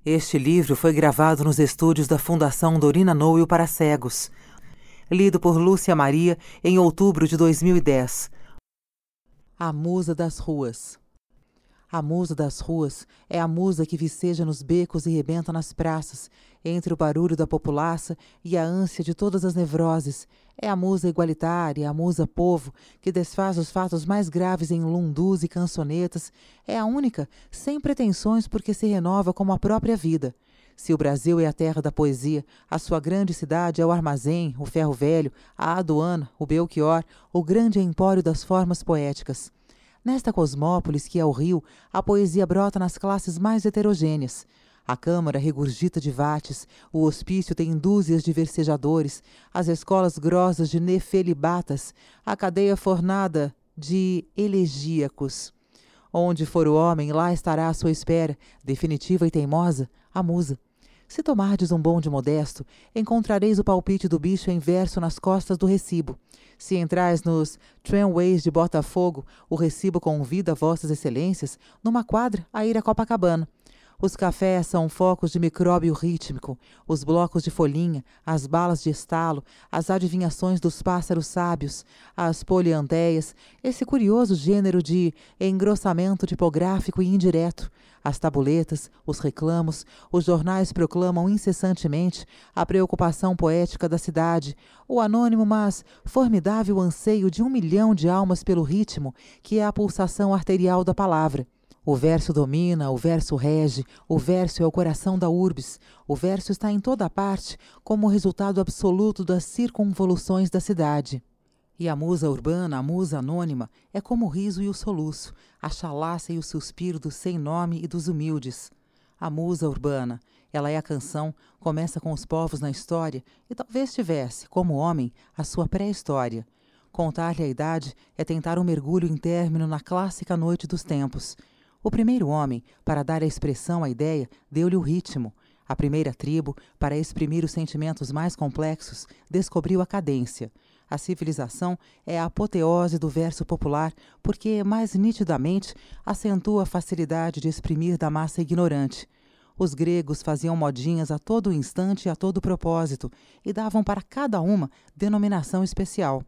Este livro foi gravado nos estúdios da Fundação Dorina Noel para cegos. Lido por Lúcia Maria em outubro de 2010. A Musa das Ruas. A musa das ruas é a musa que viceja nos becos e rebenta nas praças, entre o barulho da populaça e a ânsia de todas as nevroses. É a musa igualitária, a musa povo, que desfaz os fatos mais graves em lundus e cançonetas. É a única, sem pretensões, porque se renova como a própria vida. Se o Brasil é a terra da poesia, a sua grande cidade é o armazém, o ferro velho, a aduana, o Belchior, o grande empório das formas poéticas. Nesta cosmópolis que é o Rio, a poesia brota nas classes mais heterogêneas. A Câmara regurgita de vates, o hospício tem dúzias de versejadores, as escolas grossas de nefelibatas, a cadeia fornada de elegíacos. Onde for o homem, lá estará à sua espera, definitiva e teimosa, a musa. Se tomardes um bonde modesto, encontrareis o palpite do bicho em verso nas costas do recibo. Se entrais nos tramways de Botafogo, o recibo convida vossas excelências, numa quadra, a ir a Copacabana. Os cafés são focos de micróbio rítmico, os blocos de folhinha, as balas de estalo, as adivinhações dos pássaros sábios, as polianteias, esse curioso gênero de engrossamento tipográfico e indireto, as tabuletas, os reclamos, os jornais proclamam incessantemente a preocupação poética da cidade, o anônimo, mas formidável anseio de 1 milhão de almas pelo ritmo, que é a pulsação arterial da palavra. O verso domina, o verso rege, o verso é o coração da urbis, o verso está em toda parte como resultado absoluto das circunvoluções da cidade. E a musa urbana, a musa anônima, é como o riso e o soluço, a chalaça e o suspiro dos sem nome e dos humildes. A musa urbana, ela é a canção, começa com os povos na história e talvez tivesse, como homem, a sua pré-história. Contar-lhe a idade é tentar um mergulho intermino na clássica noite dos tempos. O primeiro homem, para dar a expressão à ideia, deu-lhe o ritmo. A primeira tribo, para exprimir os sentimentos mais complexos, descobriu a cadência. A civilização é a apoteose do verso popular, porque, mais nitidamente, acentua a facilidade de exprimir da massa ignorante. Os gregos faziam modinhas a todo instante e a todo propósito, e davam para cada uma denominação especial.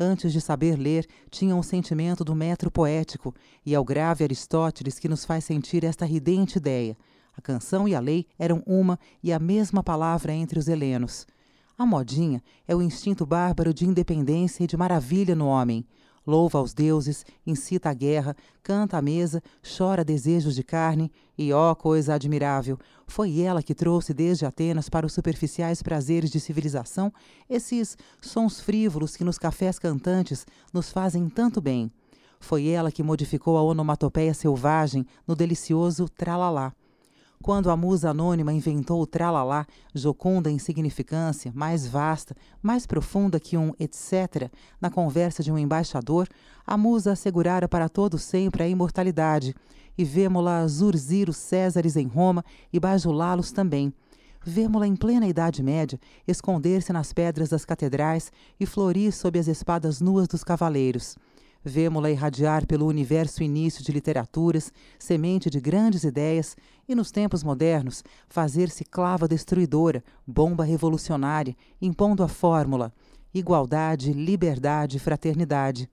Antes de saber ler, tinham o sentimento do metro poético, e é o grave Aristóteles que nos faz sentir esta ridente ideia. A canção e a lei eram uma e a mesma palavra entre os helenos. A modinha é o instinto bárbaro de independência e de maravilha no homem. Louva aos deuses, incita a guerra, canta à mesa, chora desejos de carne, e ó coisa admirável, foi ela que trouxe desde Atenas para os superficiais prazeres de civilização esses sons frívolos que nos cafés cantantes nos fazem tanto bem. Foi ela que modificou a onomatopeia selvagem no delicioso tralalá. Quando a musa anônima inventou o tralalá, jocunda insignificância, mais vasta, mais profunda que um etc., na conversa de um embaixador, a musa assegurara para todo sempre a imortalidade, e vemo-la zurzir os Césares em Roma e bajulá-los também. Vemo-la em plena Idade Média esconder-se nas pedras das catedrais e florir sob as espadas nuas dos cavaleiros. Vemo-la irradiar pelo universo início de literaturas, semente de grandes ideias, e nos tempos modernos fazer-se clava destruidora, bomba revolucionária, impondo a fórmula: igualdade, liberdade, fraternidade.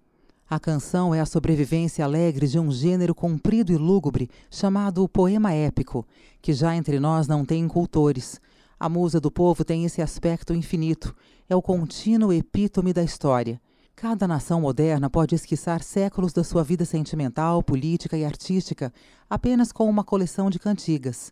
A canção é a sobrevivência alegre de um gênero comprido e lúgubre, chamado poema épico, que já entre nós não tem cultores. A musa do povo tem esse aspecto infinito, é o contínuo epítome da história. Cada nação moderna pode esquiçar séculos da sua vida sentimental, política e artística apenas com uma coleção de cantigas.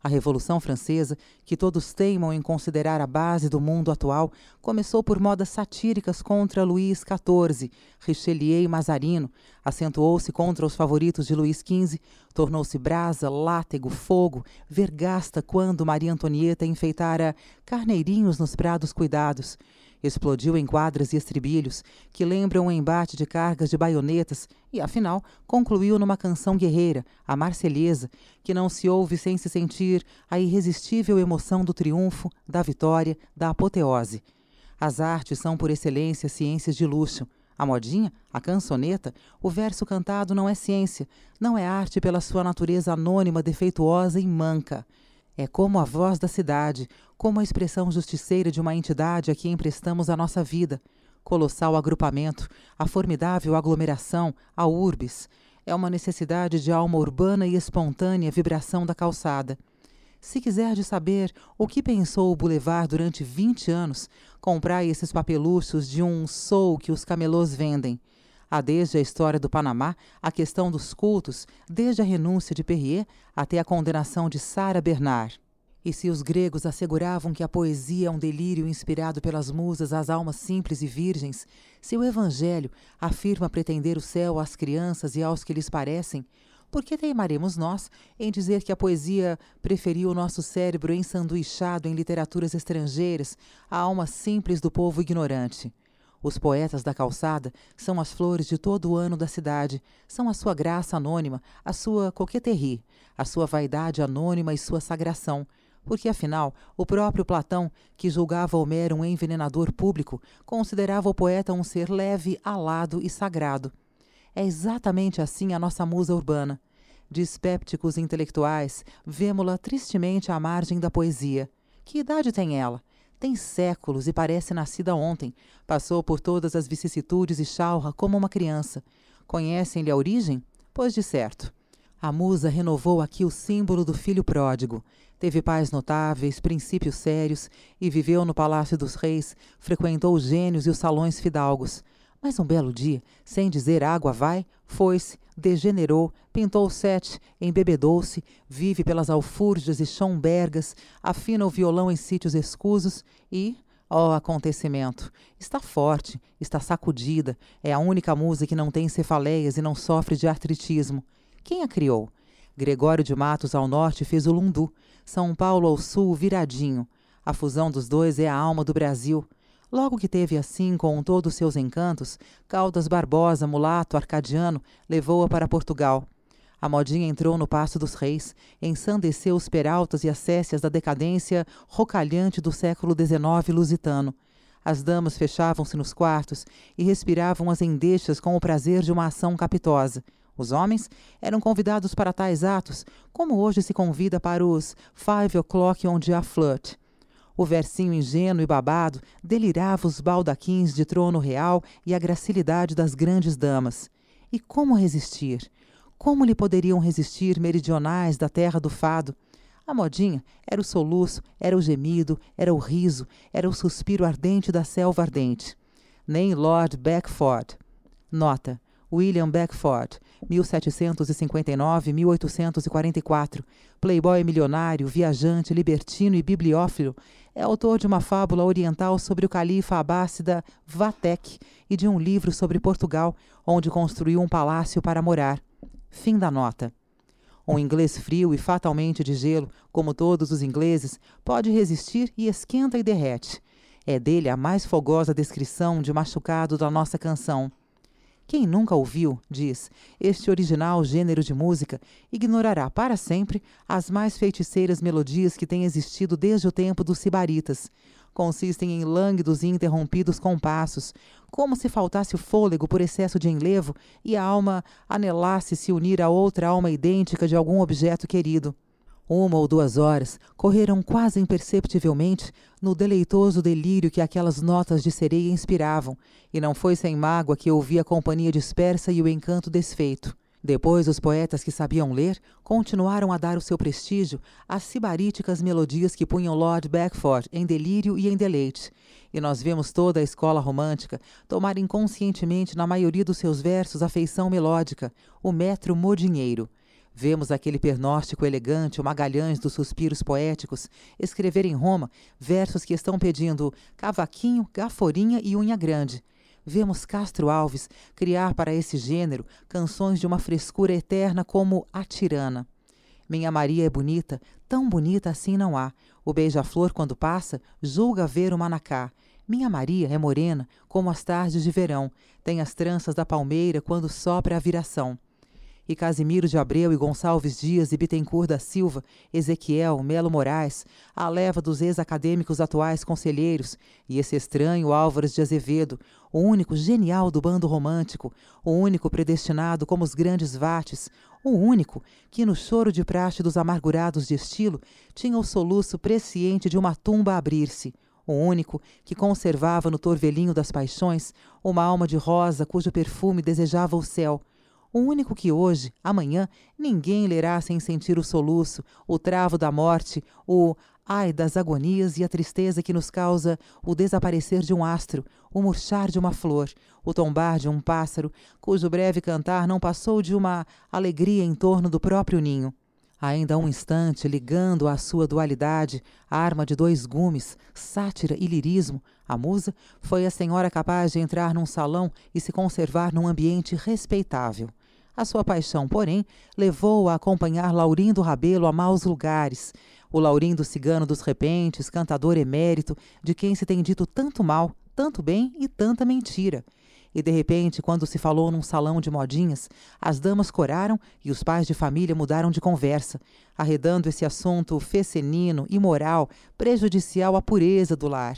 A Revolução Francesa, que todos teimam em considerar a base do mundo atual, começou por modas satíricas contra Luís XIV, Richelieu e Mazarino, acentuou-se contra os favoritos de Luís XV, tornou-se brasa, látego, fogo, vergasta quando Maria Antonieta enfeitara carneirinhos nos prados cuidados. Explodiu em quadras e estribilhos que lembram um embate de cargas de baionetas e, afinal, concluiu numa canção guerreira, a Marselhesa, que não se ouve sem se sentir a irresistível emoção do triunfo, da vitória, da apoteose. As artes são, por excelência, ciências de luxo. A modinha, a cançoneta, o verso cantado não é ciência, não é arte pela sua natureza anônima, defeituosa e manca. É como a voz da cidade, como a expressão justiceira de uma entidade a quem emprestamos a nossa vida. Colossal agrupamento, a formidável aglomeração, a urbis. É uma necessidade de alma urbana e espontânea vibração da calçada. Se quiserdes saber o que pensou o Boulevard durante 20 anos, comprai esses papeluchos de um sou que os camelôs vendem. Há desde a história do Panamá, a questão dos cultos, desde a renúncia de Perrier até a condenação de Sarah Bernard. E se os gregos asseguravam que a poesia é um delírio inspirado pelas musas às almas simples e virgens, se o Evangelho afirma pretender o céu às crianças e aos que lhes parecem, por que teimaremos nós em dizer que a poesia preferiu o nosso cérebro ensanduichado em literaturas estrangeiras à alma simples do povo ignorante? Os poetas da calçada são as flores de todo o ano da cidade, são a sua graça anônima, a sua coqueterie, a sua vaidade anônima e sua sagração, porque, afinal, o próprio Platão, que julgava Homero um envenenador público, considerava o poeta um ser leve, alado e sagrado. É exatamente assim a nossa musa urbana. Dispépticos intelectuais, vemo-la tristemente à margem da poesia. Que idade tem ela? Tem séculos e parece nascida ontem. Passou por todas as vicissitudes e chalra como uma criança. Conhecem-lhe a origem? Pois de certo. A musa renovou aqui o símbolo do filho pródigo. Teve pais notáveis, princípios sérios, e viveu no Palácio dos Reis, frequentou os gênios e os salões fidalgos. Mas um belo dia, sem dizer água vai, foi-se, degenerou, pintou sete, embebedou-se, vive pelas alfurjas e chombergas, afina o violão em sítios escusos e, ó acontecimento, está forte, está sacudida, é a única musa que não tem cefaleias e não sofre de artritismo. Quem a criou? Gregório de Matos ao norte fez o lundu, São Paulo ao sul o viradinho. A fusão dos dois é a alma do Brasil. Logo que teve assim com todos seus encantos, Caldas Barbosa, mulato, arcadiano, levou-a para Portugal. A modinha entrou no Paço dos Reis, ensandeceu os peraltas e as céssias da decadência rocalhante do século XIX lusitano. As damas fechavam-se nos quartos e respiravam as endechas com o prazer de uma ação capitosa. Os homens eram convidados para tais atos, como hoje se convida para os 5 o'clock onde há flirt. O versinho ingênuo e babado delirava os baldaquins de trono real e a gracilidade das grandes damas. E como resistir? Como lhe poderiam resistir meridionais da terra do fado? A modinha era o soluço, era o gemido, era o riso, era o suspiro ardente da selva ardente. Nem Lord Beckford. Nota: William Beckford, 1759-1844, playboy milionário, viajante, libertino e bibliófilo, é autor de uma fábula oriental sobre o califa abássida Vatek e de um livro sobre Portugal, onde construiu um palácio para morar. Fim da nota. Um inglês frio e fatalmente de gelo, como todos os ingleses, pode resistir e esquenta e derrete. É dele a mais fogosa descrição de machucado da nossa canção. Quem nunca ouviu, diz, este original gênero de música, ignorará para sempre as mais feiticeiras melodias que têm existido desde o tempo dos sibaritas. Consistem em lânguidos e interrompidos compassos, como se faltasse o fôlego por excesso de enlevo e a alma anelasse se unir a outra alma idêntica de algum objeto querido. 1 ou 2 horas correram quase imperceptivelmente no deleitoso delírio que aquelas notas de sereia inspiravam, e não foi sem mágoa que ouvi a companhia dispersa e o encanto desfeito. Depois, os poetas que sabiam ler continuaram a dar o seu prestígio às sibaríticas melodias que punham Lord Beckford em delírio e em deleite, e nós vemos toda a escola romântica tomar inconscientemente na maioria dos seus versos a feição melódica, o metro modinheiro. Vemos aquele pernóstico elegante, o Magalhães dos suspiros poéticos, escrever em Roma versos que estão pedindo cavaquinho, gaforinha e unha grande. Vemos Castro Alves criar para esse gênero canções de uma frescura eterna como A Tirana. Minha Maria é bonita, tão bonita assim não há. O beija-flor, quando passa, julga ver o manacá. Minha Maria é morena, como as tardes de verão, tem as tranças da palmeira quando sopra a viração. E Casimiro de Abreu e Gonçalves Dias e Bittencourt da Silva, Ezequiel, Melo Moraes, a leva dos ex-acadêmicos atuais conselheiros, e esse estranho Álvares de Azevedo, o único genial do bando romântico, o único predestinado como os grandes vates, O único que, no choro de praxe dos amargurados de estilo, tinha o soluço presciente de uma tumba a abrir-se. O único que conservava no torvelinho das paixões uma alma de rosa cujo perfume desejava o céu. O único que hoje, amanhã, ninguém lerá sem sentir o soluço, o travo da morte, o ai das agonias e a tristeza que nos causa o desaparecer de um astro, o murchar de uma flor, o tombar de um pássaro, cujo breve cantar não passou de uma alegria em torno do próprio ninho. Ainda um instante, ligando à sua dualidade, a arma de dois gumes, sátira e lirismo, a musa foi a senhora capaz de entrar num salão e se conservar num ambiente respeitável. A sua paixão, porém, levou-a a acompanhar Laurindo Rebelo a maus lugares. O Laurindo cigano dos repentes, cantador emérito, de quem se tem dito tanto mal, tanto bem e tanta mentira. E, de repente, quando se falou num salão de modinhas, as damas coraram e os pais de família mudaram de conversa, arredando esse assunto fecenino, imoral, prejudicial à pureza do lar.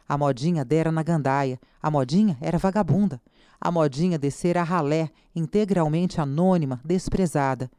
A modinha dera na gandaia, a modinha era vagabunda, a modinha descera a ralé, integralmente anônima, desprezada.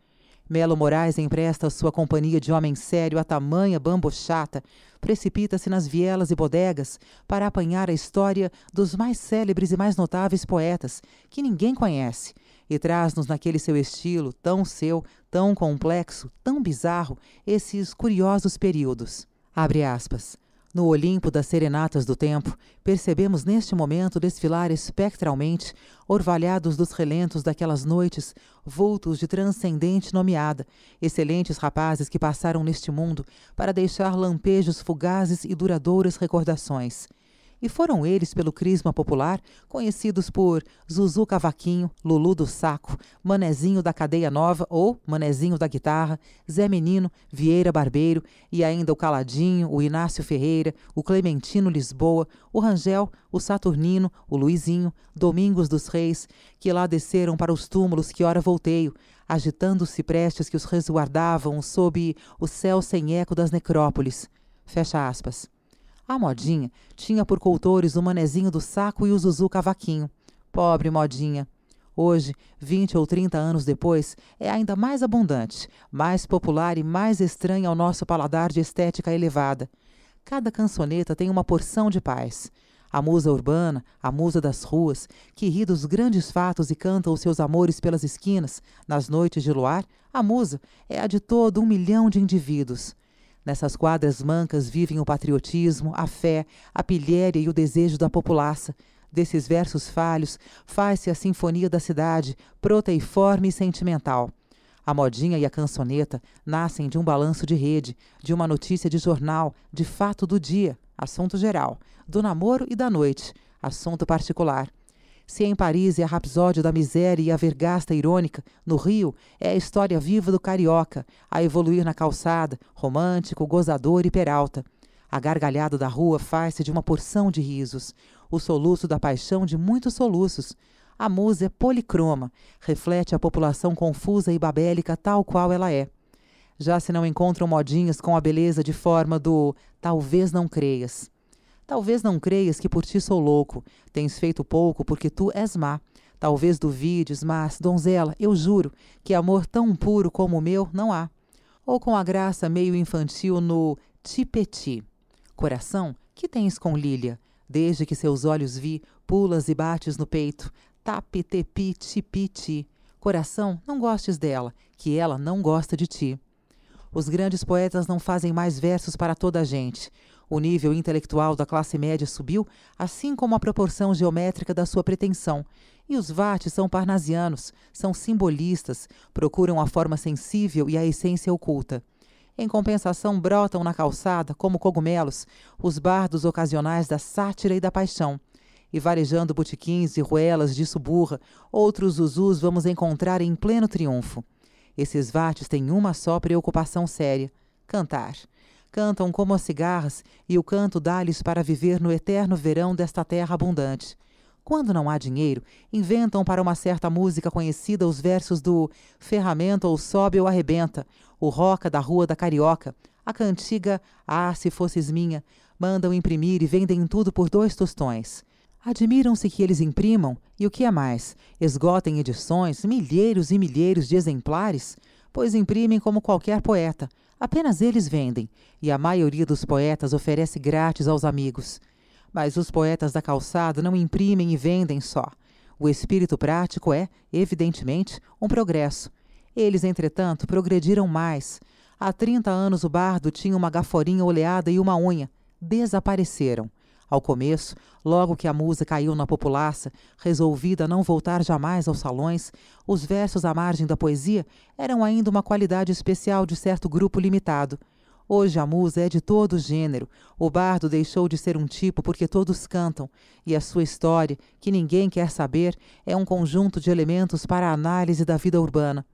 Melo Moraes empresta sua companhia de homem sério a tamanha bambochata, precipita-se nas vielas e bodegas para apanhar a história dos mais célebres e mais notáveis poetas, que ninguém conhece, e traz-nos naquele seu estilo, tão seu, tão complexo, tão bizarro, esses curiosos períodos. Abre aspas. No Olimpo das serenatas do tempo, percebemos neste momento desfilar espectralmente, orvalhados dos relentos daquelas noites, vultos de transcendente nomeada, excelentes rapazes que passaram neste mundo para deixar lampejos fugazes e duradouras recordações. E foram eles, pelo crisma popular, conhecidos por Zuzu Cavaquinho, Lulu do Saco, Manezinho da Cadeia Nova ou Manezinho da Guitarra, Zé Menino, Vieira Barbeiro e ainda o Caladinho, o Inácio Ferreira, o Clementino Lisboa, o Rangel, o Saturnino, o Luizinho, Domingos dos Reis, que lá desceram para os túmulos que ora volteio, agitando os ciprestes que os resguardavam sob o céu sem eco das necrópolis. Fecha aspas. A modinha tinha por coutores o Manezinho do Saco e o Zuzu Cavaquinho. Pobre modinha! Hoje, 20 ou 30 anos depois, é ainda mais abundante, mais popular e mais estranha ao nosso paladar de estética elevada. Cada cançoneta tem uma porção de paz. A musa urbana, a musa das ruas, que ri dos grandes fatos e canta os seus amores pelas esquinas, nas noites de luar, a musa é a de todo 1 milhão de indivíduos. Nessas quadras mancas vivem o patriotismo, a fé, a pilhéria e o desejo da populaça. Desses versos falhos faz-se a sinfonia da cidade, proteiforme e sentimental. A modinha e a cançoneta nascem de um balanço de rede, de uma notícia de jornal, de fato do dia, assunto geral, do namoro e da noite, assunto particular. Se em Paris é a rapsódia da miséria e a vergasta irônica, no Rio é a história viva do carioca, a evoluir na calçada, romântico, gozador e peralta. A gargalhada da rua faz-se de uma porção de risos, o soluço da paixão de muitos soluços. A musa é policroma, reflete a população confusa e babélica tal qual ela é. Já se não encontram modinhas com a beleza de forma do talvez não creias. Talvez não creias que por ti sou louco, tens feito pouco porque tu és má. Talvez duvides, mas, donzela, eu juro que amor tão puro como o meu não há. Ou com a graça meio infantil no tipeti. Coração, que tens com Lília? Desde que seus olhos vi, pulas e bates no peito. Tapi, tepi, tipi, ti. Coração, não gostes dela, que ela não gosta de ti. Os grandes poetas não fazem mais versos para toda a gente. O nível intelectual da classe média subiu, assim como a proporção geométrica da sua pretensão. E os vates são parnasianos, são simbolistas, procuram a forma sensível e a essência oculta. Em compensação, brotam na calçada, como cogumelos, os bardos ocasionais da sátira e da paixão. E varejando botequins e ruelas de suburra, outros zuzus vamos encontrar em pleno triunfo. Esses vates têm uma só preocupação séria: cantar. Cantam como as cigarras, e o canto dá-lhes para viver no eterno verão desta terra abundante. Quando não há dinheiro, inventam para uma certa música conhecida os versos do ferramenta ou sobe ou arrebenta, o roca da rua da Carioca, a cantiga Ah, se fosses minha, mandam imprimir e vendem tudo por 2 tostões. Admiram-se que eles imprimam e, o que é mais, esgotem edições, milheiros e milheiros de exemplares, pois imprimem como qualquer poeta, apenas eles vendem, e a maioria dos poetas oferece grátis aos amigos. Mas os poetas da calçada não imprimem e vendem só. O espírito prático é, evidentemente, um progresso. Eles, entretanto, progrediram mais. Há 30 anos o bardo tinha uma gaforinha oleada e uma unha. Desapareceram. Ao começo, logo que a musa caiu na populaça, resolvida a não voltar jamais aos salões, os versos à margem da poesia eram ainda uma qualidade especial de certo grupo limitado. Hoje a musa é de todo gênero. O bardo deixou de ser um tipo porque todos cantam, e a sua história, que ninguém quer saber, é um conjunto de elementos para a análise da vida urbana.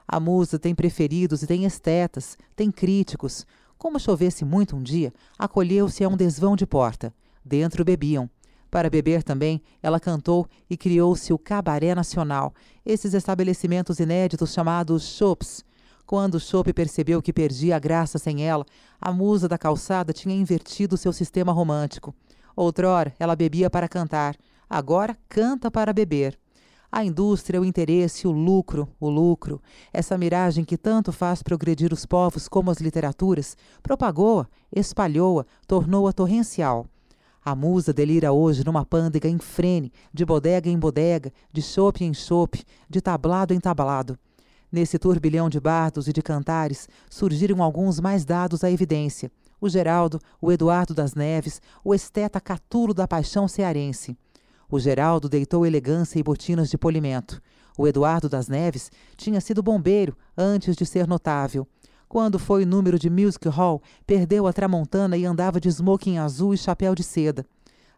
A musa tem preferidos e tem estetas, tem críticos. Como chovesse muito um dia, acolheu-se a um desvão de porta. Dentro bebiam. Para beber também, ela cantou e criou-se o Cabaré Nacional, esses estabelecimentos inéditos chamados chopes. Quando o chope percebeu que perdia a graça sem ela, a musa da calçada tinha invertido seu sistema romântico. Outrora, ela bebia para cantar. Agora, canta para beber. A indústria, o interesse, o lucro, essa miragem que tanto faz progredir os povos como as literaturas, propagou-a, espalhou-a, tornou-a torrencial. A musa delira hoje numa pândega infrene, de bodega em bodega, de chope em chope, de tablado em tablado. Nesse turbilhão de bardos e de cantares, surgiram alguns mais dados à evidência. O Geraldo, o Eduardo das Neves, o esteta Catulo da paixão cearense. O Geraldo deitou elegância e botinas de polimento. O Eduardo das Neves tinha sido bombeiro antes de ser notável. Quando foi número de Music Hall, perdeu a tramontana e andava de smoking azul e chapéu de seda.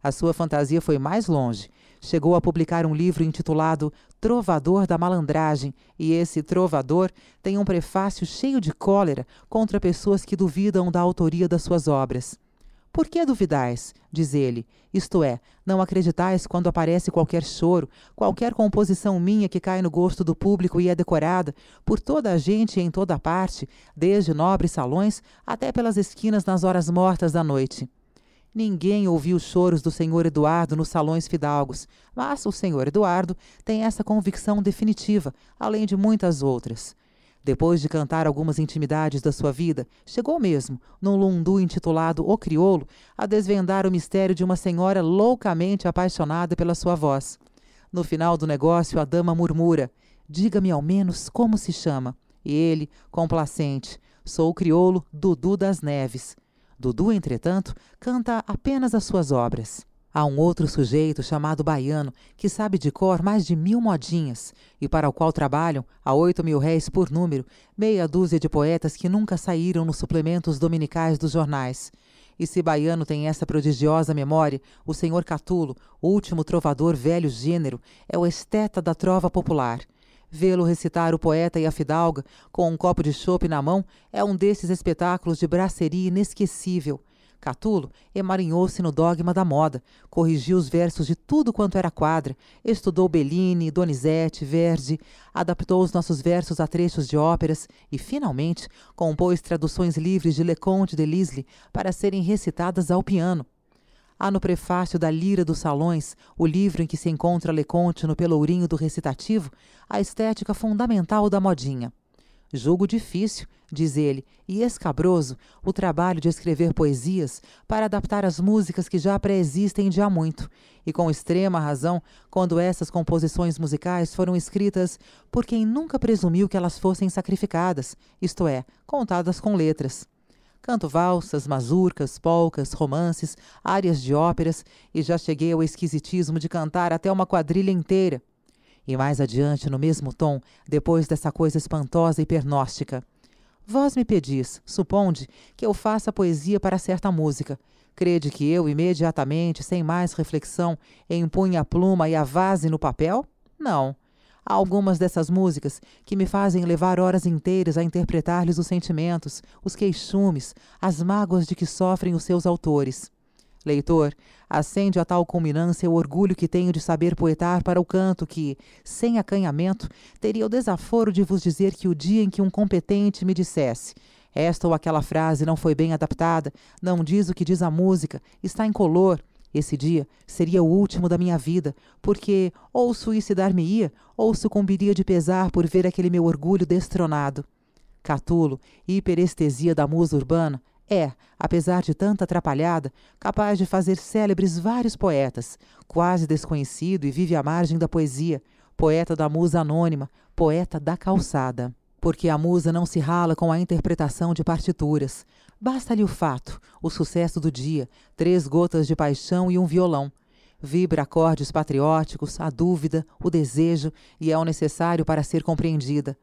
A sua fantasia foi mais longe. Chegou a publicar um livro intitulado Trovador da Malandragem, e esse trovador tem um prefácio cheio de cólera contra pessoas que duvidam da autoria das suas obras. Por que duvidais? Diz ele. Isto é, não acreditais quando aparece qualquer choro, qualquer composição minha que cai no gosto do público e é decorada por toda a gente e em toda parte, desde nobres salões até pelas esquinas nas horas mortas da noite. Ninguém ouviu os choros do senhor Eduardo nos salões fidalgos, mas o senhor Eduardo tem essa convicção definitiva, além de muitas outras. Depois de cantar algumas intimidades da sua vida, chegou mesmo, num lundu intitulado O Crioulo, a desvendar o mistério de uma senhora loucamente apaixonada pela sua voz. No final do negócio, a dama murmura: "Diga-me ao menos como se chama." E ele, complacente: "Sou o crioulo Dudu das Neves." Dudu, entretanto, canta apenas as suas obras. Há um outro sujeito chamado Baiano que sabe de cor mais de 1000 modinhas e para o qual trabalham, a 8.000 réis por número, meia dúzia de poetas que nunca saíram nos suplementos dominicais dos jornais. E se Baiano tem essa prodigiosa memória, o senhor Catulo, o último trovador velho gênero, é o esteta da trova popular. Vê-lo recitar o poeta e a fidalga, com um copo de chope na mão, é um desses espetáculos de braceria inesquecível. Catulo emaranhou-se no dogma da moda, corrigiu os versos de tudo quanto era quadra, estudou Bellini, Donizete, Verdi, adaptou os nossos versos a trechos de óperas e, finalmente, compôs traduções livres de Leconte de Lisle para serem recitadas ao piano. Há no prefácio da Lira dos Salões, o livro em que se encontra Leconte no pelourinho do recitativo, a estética fundamental da modinha. Julgo difícil, diz ele, e escabroso, o trabalho de escrever poesias para adaptar as músicas que já pré-existem de há muito, e com extrema razão, quando essas composições musicais foram escritas por quem nunca presumiu que elas fossem sacrificadas, isto é, contadas com letras. Canto valsas, mazurcas, polcas, romances, áreas de óperas e já cheguei ao esquisitismo de cantar até uma quadrilha inteira. E mais adiante, no mesmo tom, depois dessa coisa espantosa e pernóstica. Vós me pedis, suponde, que eu faça poesia para certa música. Crede que eu, imediatamente, sem mais reflexão, empunhe a pluma e a vase no papel? Não. Há algumas dessas músicas que me fazem levar horas inteiras a interpretar-lhes os sentimentos, os queixumes, as mágoas de que sofrem os seus autores. Leitor, acende a tal culminância o orgulho que tenho de saber poetar para o canto que, sem acanhamento, teria o desaforo de vos dizer que o dia em que um competente me dissesse: esta ou aquela frase não foi bem adaptada, não diz o que diz a música, está incolor, Esse dia seria o último da minha vida, porque ou suicidar-me-ia ou sucumbiria de pesar por ver aquele meu orgulho destronado. Catulo, hiperestesia da musa urbana, é, apesar de tanta atrapalhada, capaz de fazer célebres vários poetas, quase desconhecido e vive à margem da poesia, poeta da musa anônima, poeta da calçada. Porque a musa não se rala com a interpretação de partituras. Basta-lhe o fato, o sucesso do dia, 3 gotas de paixão e um violão. Vibra acordes patrióticos, a dúvida, o desejo, e é o necessário para ser compreendida.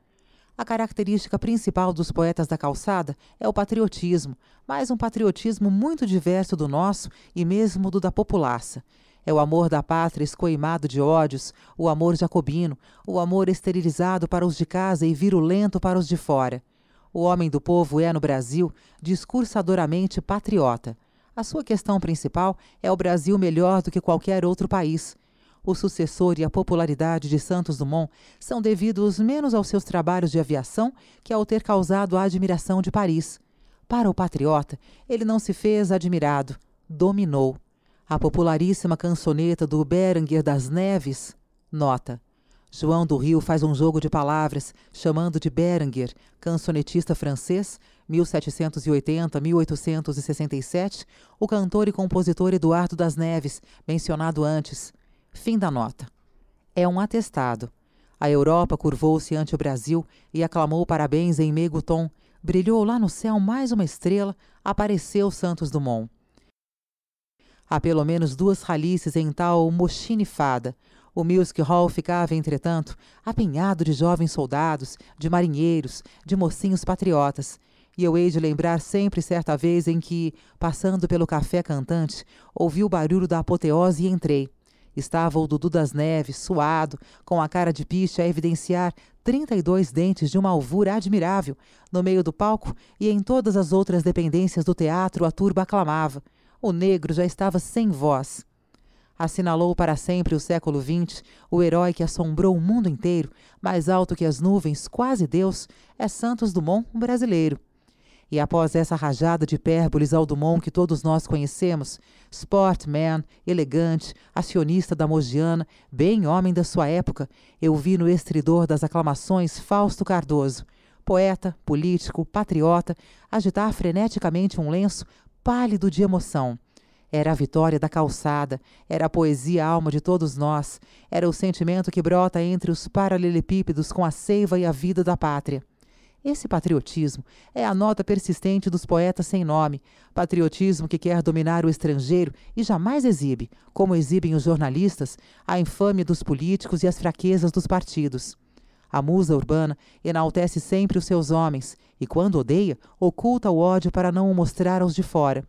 A característica principal dos poetas da calçada é o patriotismo, mas um patriotismo muito diverso do nosso e mesmo do da populaça. É o amor da pátria escoimado de ódios, o amor jacobino, o amor esterilizado para os de casa e virulento para os de fora. O homem do povo é, no Brasil, discursadoramente patriota. A sua questão principal é o Brasil melhor do que qualquer outro país. O sucessor e a popularidade de Santos Dumont são devidos menos aos seus trabalhos de aviação que ao ter causado a admiração de Paris. Para o patriota, ele não se fez admirado, dominou. A popularíssima cançoneta do Bérenguer das Neves, nota. João do Rio faz um jogo de palavras, chamando de Bérenguer, cançonetista francês, 1780-1867, o cantor e compositor Eduardo das Neves, mencionado antes. Fim da nota. É um atestado. A Europa curvou-se ante o Brasil e aclamou parabéns em meigo tom. Brilhou lá no céu mais uma estrela, apareceu Santos Dumont. Há pelo menos 2 ralices em tal mochinifada. O Music Hall ficava, entretanto, apinhado de jovens soldados, de marinheiros, de mocinhos patriotas. E eu hei de lembrar sempre certa vez em que, passando pelo café cantante, ouvi o barulho da apoteose e entrei. Estava o Dudu das Neves, suado, com a cara de piche a evidenciar 32 dentes de uma alvura admirável. No meio do palco e em todas as outras dependências do teatro a turba aclamava. O negro já estava sem voz. Assinalou para sempre o século XX, o herói que assombrou o mundo inteiro, mais alto que as nuvens, quase Deus, é Santos Dumont, um brasileiro. E após essa rajada de hipérboles ao Dumont que todos nós conhecemos, sportman, elegante, acionista da Mogiana, bem homem da sua época, eu vi no estridor das aclamações Fausto Cardoso, poeta, político, patriota, agitar freneticamente um lenço pálido de emoção. Era a vitória da calçada, era a poesia alma de todos nós, era o sentimento que brota entre os paralelepípedos com a seiva e a vida da pátria. Esse patriotismo é a nota persistente dos poetas sem nome, patriotismo que quer dominar o estrangeiro e jamais exibe, como exibem os jornalistas, a infâmia dos políticos e as fraquezas dos partidos. A musa urbana enaltece sempre os seus homens e, quando odeia, oculta o ódio para não o mostrar aos de fora.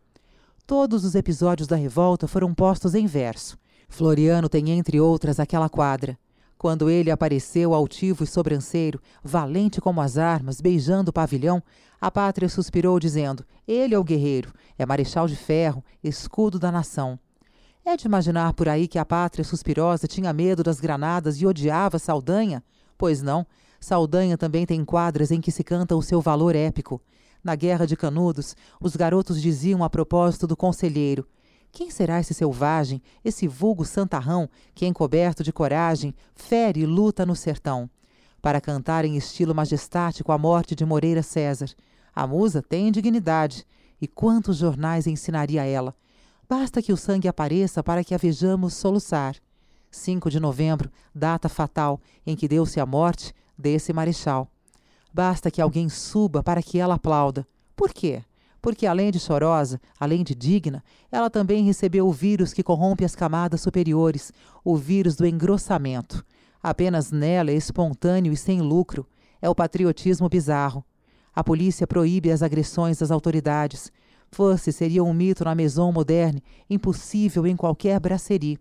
Todos os episódios da revolta foram postos em verso. Floriano tem, entre outras, aquela quadra. Quando ele apareceu altivo e sobranceiro, valente como as armas, beijando o pavilhão, a pátria suspirou dizendo, ele é o guerreiro, é marechal de ferro, escudo da nação. É de imaginar por aí que a pátria suspirosa tinha medo das granadas e odiava Saldanha? Pois não, Saldanha também tem quadras em que se canta o seu valor épico. Na Guerra de Canudos, os garotos diziam a propósito do conselheiro, quem será esse selvagem, esse vulgo santarrão, que, encoberto de coragem, fere e luta no sertão? Para cantar em estilo majestático a morte de Moreira César. A musa tem dignidade. E quantos jornais ensinaria ela? Basta que o sangue apareça para que a vejamos soluçar. 5 de novembro, data fatal, em que deu-se a morte desse marechal. Basta que alguém suba para que ela aplauda. Por quê? Porque além de chorosa, além de digna, ela também recebeu o vírus que corrompe as camadas superiores, o vírus do engrossamento. Apenas nela é espontâneo e sem lucro. É o patriotismo bizarro. A polícia proíbe as agressões das autoridades. Fosse seria um mito na maison moderne, impossível em qualquer brasserie.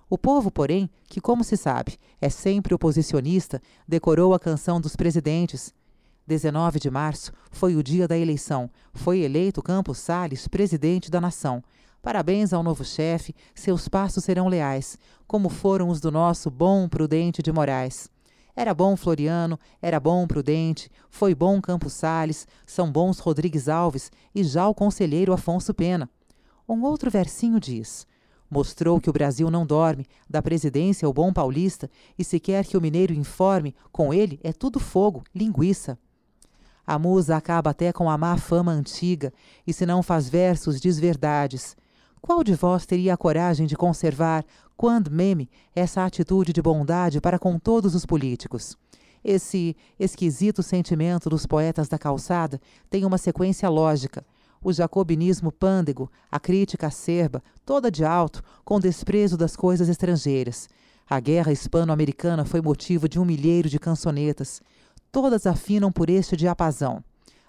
O povo, porém, que, como se sabe, é sempre oposicionista, decorou a canção dos presidentes. 19 de março foi o dia da eleição. Foi eleito Campos Salles presidente da nação. Parabéns ao novo chefe, seus passos serão leais, como foram os do nosso bom Prudente de Moraes. Era bom Floriano, era bom Prudente, foi bom Campos Salles, são bons Rodrigues Alves e já o conselheiro Afonso Pena. Um outro versinho diz: Mostrou que o Brasil não dorme, da presidência ao bom paulista, e se quer que o mineiro informe, com ele é tudo fogo, linguiça. A musa acaba até com a má fama antiga, e se não faz versos, diz verdades. Qual de vós teria a coragem de conservar, quando meme, essa atitude de bondade para com todos os políticos? Esse esquisito sentimento dos poetas da calçada tem uma sequência lógica. O jacobinismo pândego, a crítica acerba, toda de alto, com desprezo das coisas estrangeiras. A guerra hispano-americana foi motivo de um milheiro de cançonetas. Todas afinam por este diapasão.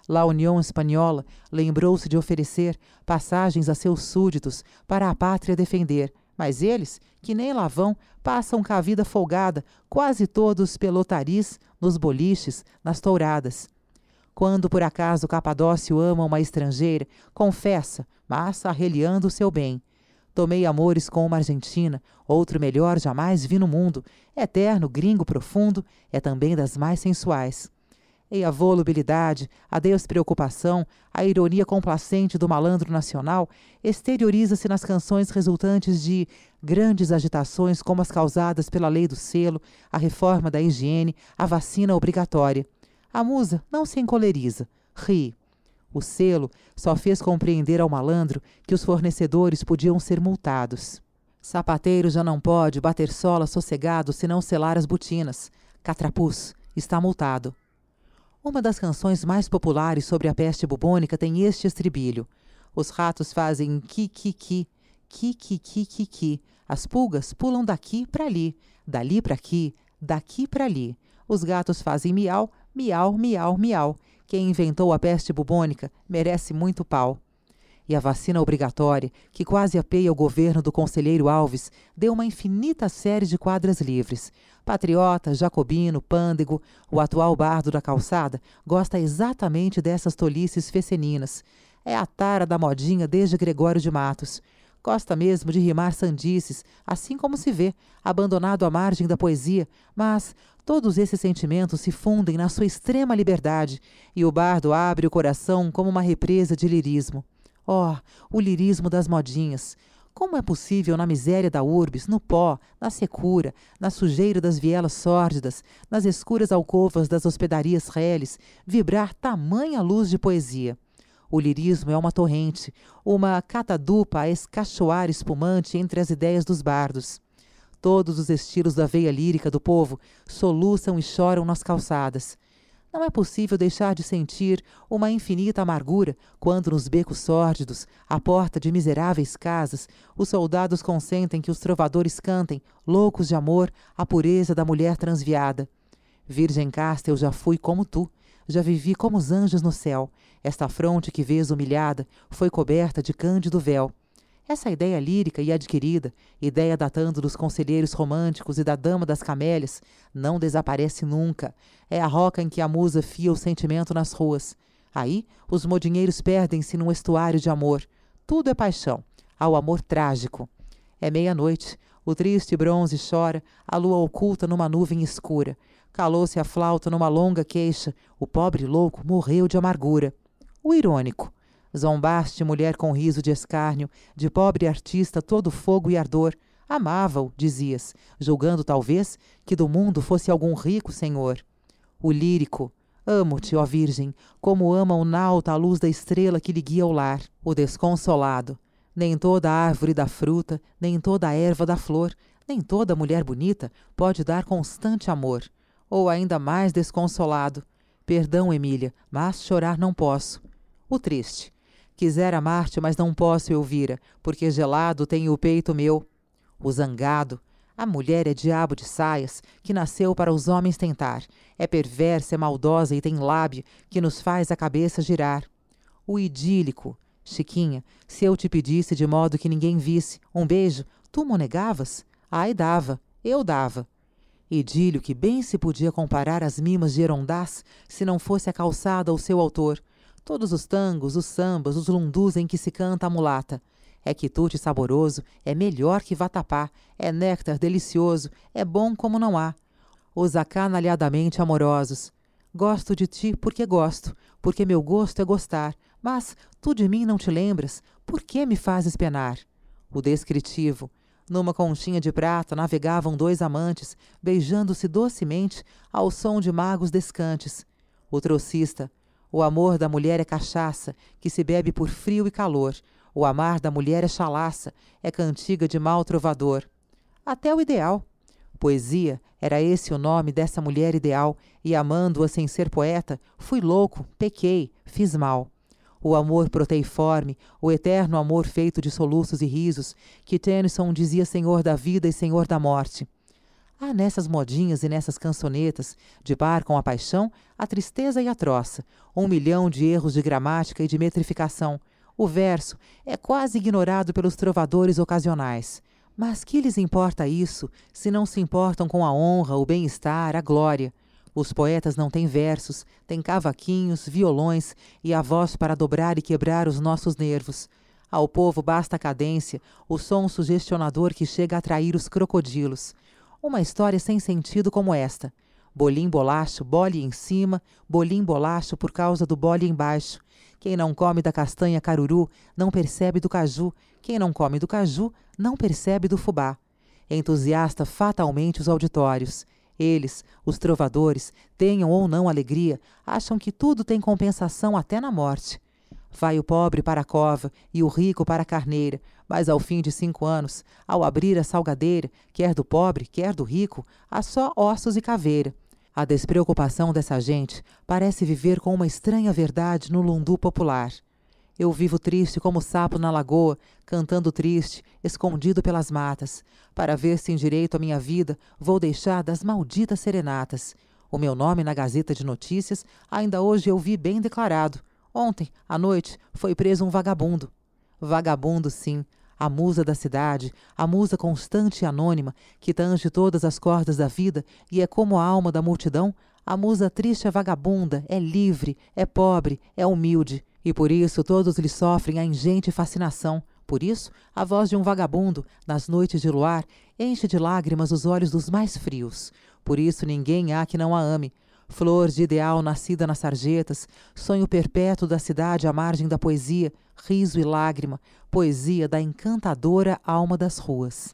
La União Espanhola lembrou-se de oferecer passagens a seus súditos para a pátria defender, mas eles, que nem lá vão, passam com a vida folgada, quase todos pelotaris, nos boliches, nas touradas. Quando por acaso Capadócio ama uma estrangeira, confessa, mas arreliando o seu bem. Tomei amores com uma argentina, outro melhor jamais vi no mundo, eterno, gringo, profundo, é também das mais sensuais. E a volubilidade, a despreocupação, a ironia complacente do malandro nacional exterioriza-se nas canções resultantes de grandes agitações como as causadas pela lei do selo, a reforma da higiene, a vacina obrigatória. A musa não se encoleriza, ri. O selo só fez compreender ao malandro que os fornecedores podiam ser multados. Sapateiro já não pode bater sola sossegado se não selar as botinas. Catrapuz está multado. Uma das canções mais populares sobre a peste bubônica tem este estribilho. Os ratos fazem ki-ki-ki, ki-ki-ki-ki-ki. As pulgas pulam daqui para ali, dali para aqui, daqui para ali. Os gatos fazem miau, miau, miau, miau. Quem inventou a peste bubônica merece muito pau. E a vacina obrigatória, que quase apeia o governo do conselheiro Alves, deu uma infinita série de quadras livres. Patriota, jacobino, pândego, o atual bardo da calçada gosta exatamente dessas tolices feceninas. É a tara da modinha desde Gregório de Matos. Gosta mesmo de rimar sandices, assim como se vê, abandonado à margem da poesia, mas todos esses sentimentos se fundem na sua extrema liberdade, e o bardo abre o coração como uma represa de lirismo. Oh, o lirismo das modinhas! Como é possível na miséria da urbis, no pó, na secura, na sujeira das vielas sórdidas, nas escuras alcovas das hospedarias reles, vibrar tamanha luz de poesia? O lirismo é uma torrente, uma catadupa a escachoar espumante entre as ideias dos bardos. Todos os estilos da veia lírica do povo soluçam e choram nas calçadas. Não é possível deixar de sentir uma infinita amargura quando nos becos sórdidos, à porta de miseráveis casas, os soldados consentem que os trovadores cantem, loucos de amor, a pureza da mulher transviada. Virgem casta eu já fui como tu, já vivi como os anjos no céu. Esta fronte que vês humilhada foi coberta de cândido véu. Essa ideia lírica e adquirida, ideia datando dos conselheiros românticos e da dama das camélias, não desaparece nunca. É a roca em que a musa fia o sentimento nas ruas. Aí, os modinheiros perdem-se num estuário de amor. Tudo é paixão, ao amor trágico. É meia-noite, o triste bronze chora, a lua oculta numa nuvem escura. Calou-se a flauta numa longa queixa, o pobre louco morreu de amargura. O irônico. Zombaste, mulher com riso de escárnio, de pobre artista todo fogo e ardor. Amava-o, dizias, julgando talvez que do mundo fosse algum rico senhor. O lírico. Amo-te, ó Virgem, como ama o nauta a luz da estrela que lhe guia o lar. O desconsolado. Nem toda árvore dá fruta, nem toda erva dá flor, nem toda mulher bonita pode dar constante amor. Ou ainda mais desconsolado. Perdão, Emília, mas chorar não posso. O triste. Quisera amar-te, mas não posso, Elvira, porque gelado tem o peito meu. O zangado. A mulher é diabo de saias, que nasceu para os homens tentar. É perversa, é maldosa e tem lábio, que nos faz a cabeça girar. O idílico. Chiquinha, se eu te pedisse de modo que ninguém visse um beijo, tu mo negavas? Ai, dava, eu dava. Idílio que bem se podia comparar às mimas de Herondás, se não fosse a calçada o seu autor. Todos os tangos, os sambas, os lundus em que se canta a mulata. É quitute saboroso, é melhor que vatapá, é néctar delicioso, é bom como não há. Os acanalhadamente amorosos. Gosto de ti porque meu gosto é gostar, mas tu de mim não te lembras, por que me fazes penar? O descritivo: numa conchinha de prata navegavam 2 amantes, beijando-se docemente ao som de magos descantes. O trocista: o amor da mulher é cachaça, que se bebe por frio e calor. O amar da mulher é chalaça, é cantiga de mau trovador. Até o ideal. Poesia era esse o nome dessa mulher ideal, e amando-a sem ser poeta, fui louco, pequei, fiz mal. O amor proteiforme, o eterno amor feito de soluços e risos, que Tennyson dizia senhor da vida e senhor da morte. Há nessas modinhas e nessas cançonetas, de par com a paixão, a tristeza e a troça, 1 milhão de erros de gramática e de metrificação. O verso é quase ignorado pelos trovadores ocasionais. Mas que lhes importa isso, se não se importam com a honra, o bem-estar, a glória? Os poetas não têm versos, têm cavaquinhos, violões e a voz para dobrar e quebrar os nossos nervos. Ao povo basta a cadência, o som sugestionador que chega a atrair os crocodilos. Uma história sem sentido como esta. Bolim bolacho, bole em cima, bolim bolacho por causa do bole embaixo. Quem não come da castanha caruru, não percebe do caju. Quem não come do caju, não percebe do fubá. Entusiasta fatalmente os auditórios. Eles, os trovadores, tenham ou não alegria, acham que tudo tem compensação até na morte. Vai o pobre para a cova e o rico para a carneira, mas ao fim de 5 anos, ao abrir a salgadeira, quer do pobre, quer do rico, há só ossos e caveira. A despreocupação dessa gente parece viver com uma estranha verdade no lundu popular. Eu vivo triste como sapo na lagoa, cantando triste, escondido pelas matas. Para ver se endireito a minha vida, vou deixar das malditas serenatas. O meu nome na Gazeta de Notícias ainda hoje eu vi bem declarado. Ontem, à noite, foi preso um vagabundo. Vagabundo, sim, a musa da cidade, a musa constante e anônima, que tange todas as cordas da vida e é como a alma da multidão. A musa triste é vagabunda, é livre, é pobre, é humilde. E por isso todos lhe sofrem a ingente fascinação. Por isso, a voz de um vagabundo, nas noites de luar, enche de lágrimas os olhos dos mais frios. Por isso ninguém há que não a ame. Flor de ideal nascida nas sarjetas, sonho perpétuo da cidade à margem da poesia, riso e lágrima, poesia da encantadora alma das ruas.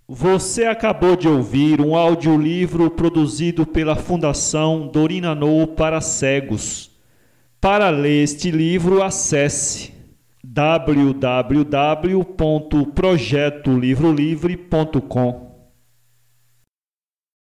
Você acabou de ouvir um audiolivro produzido pela Fundação Dorina Nou para Cegos. Para ler este livro, acesse www.projetolivrolivre.com.